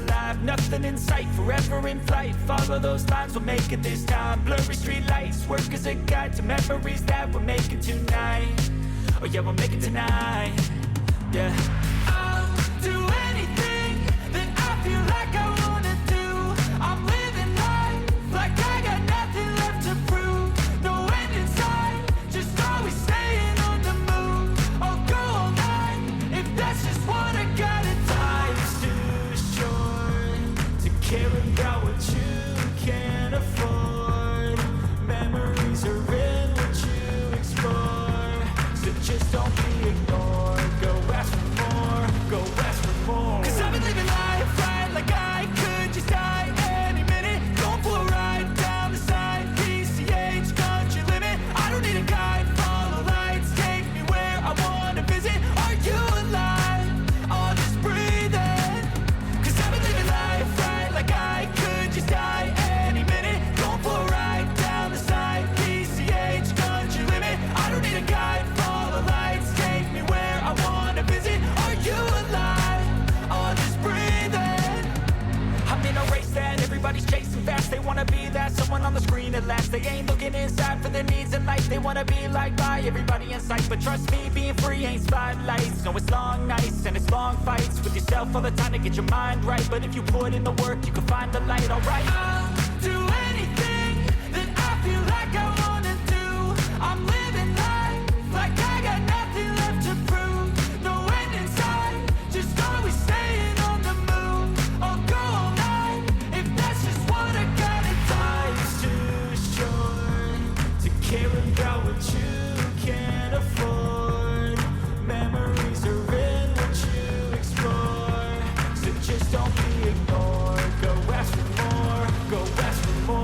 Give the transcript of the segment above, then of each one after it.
alive. Nothing in sight, forever in flight. Follow those lines, we'll make it this time. Blurry street lights, work as a guide to memories that we're making tonight. Oh yeah, we'll make it tonight. Yeah. I'll do anything that I feel like I wanna do. I'm living life like I got nothing left to prove. No end in sight, just always staying on the move. I'll go all night if that's just what I gotta do. Life's too short to care about what you can't afford. Memories are in what you explore, so just don't be ignored. Go ask for more, go ask for more. 'Cause I've been living life right like I could just die any minute. Going for a ride down the side, PCH, country limit. I don't need a guide, follow lights, take me where I wanna visit. Are you alive? Or just breathing? 'Cause I've been living life right like I could just die any minute. Going for a ride down the side, PCH, country limit. I don't need a guide, follow lights, take me where I wanna visit. Are you alive? Or just breathing? I'm in a race that everybody's chasing fast. They wanna be that someone on the screen at last. They ain't looking inside for their needs in life. They wanna be liked by everybody in sight. But trust me, being free ain't spotlights. No, it's long nights and it's long fights with yourself all the time to get your mind right. But if you put in the work, you can find the light, alright? I'll do anything that I feel like I wanna do. I'm living life like I got nothing left to prove. No end in sight, just always staying on the move. I'll go all night if that's just what I gotta do. Life's too short to care about what you can't afford. Memories are in what you explore, so just don't be ignored. Go ask for more, go ask for more.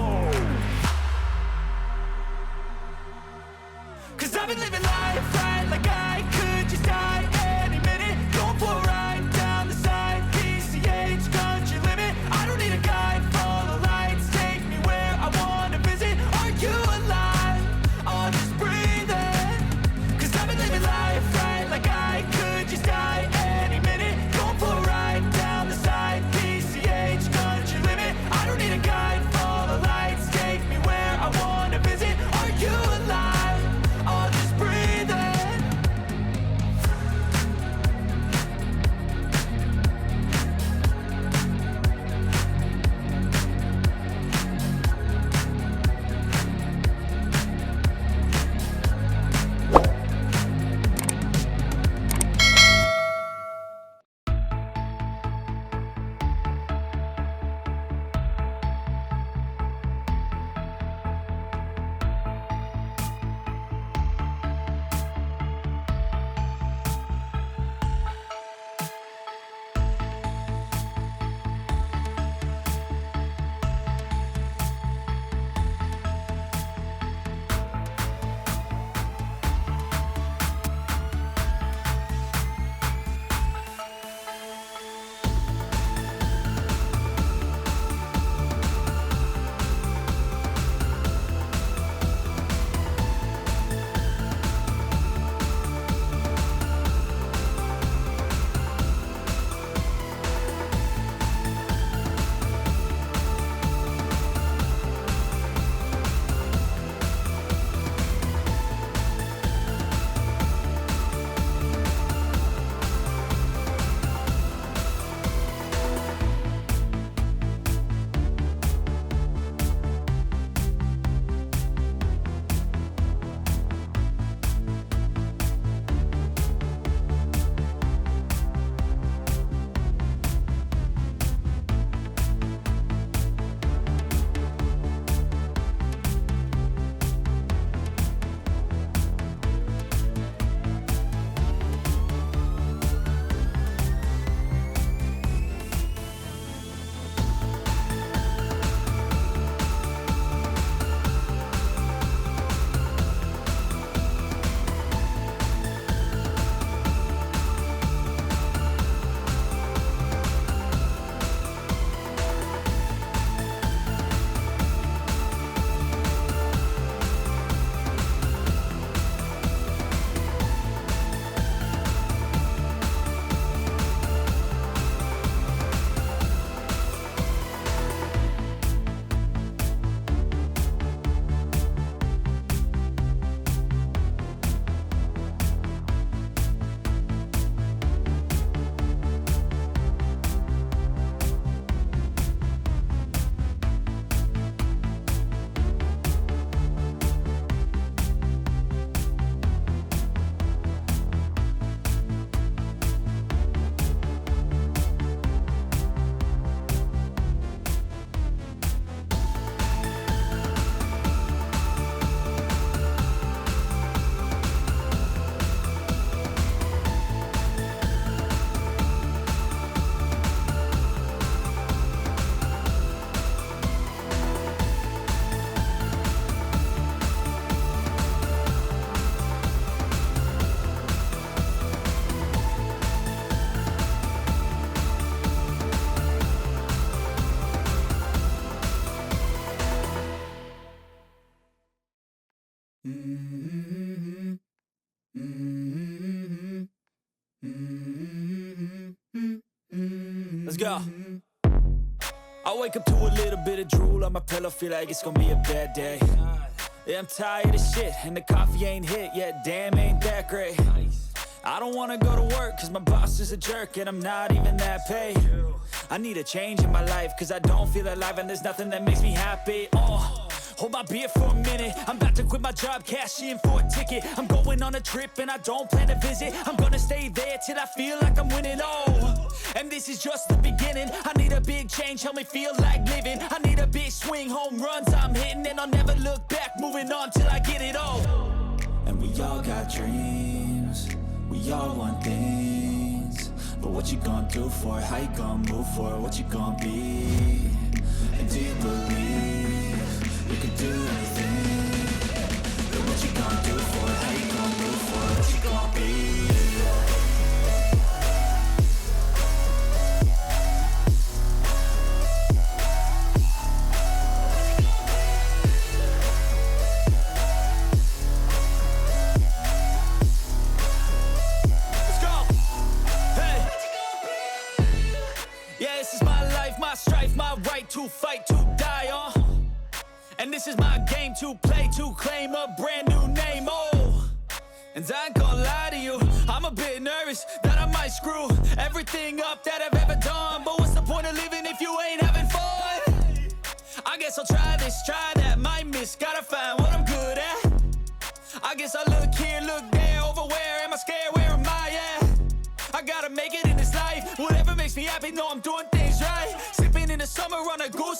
Mm-hmm. Mm-hmm. Mm-hmm. Let's go. I wake up to a little bit of drool on my pillow, feel like it's gonna be a bad day. Yeah, I'm tired of shit, and the coffee ain't hit yet, damn, ain't that great. I don't wanna go to work, cause my boss is a jerk, and I'm not even that paid. I need a change in my life, cause I don't feel alive, and there's nothing that makes me happy. Hold my beer for a minute, I'm about to quit my job, cash in for a ticket. I'm going on a trip and I don't plan to visit. I'm gonna stay there till I feel like I'm winning, and this is just the beginning. I need a big change, help me feel like living. I need a big swing, home runs I'm hitting, and I'll never look back, moving on till I get it all. And we all got dreams, we all want things, but what you gonna do for it? How you gonna move for it? What you gonna be? And do you believe you can do anything? But what you gonna do for it? How you gonna move for it? What you gonna be? Let's go! Hey! Yeah, this is my life, my strife, my right to fight, to die on. And this is my game to play, to claim a brand new name, And I ain't gonna lie to you, I'm a bit nervous that I might screw everything up that I've ever done. But what's the point of living if you ain't having fun? I guess I'll try this, try that, might miss, gotta find what I'm good at. I guess I look here, look there, over where am I scared, where am I at? I gotta make it in this life, whatever makes me happy, know I'm doing things right. Sipping in the summer on a goose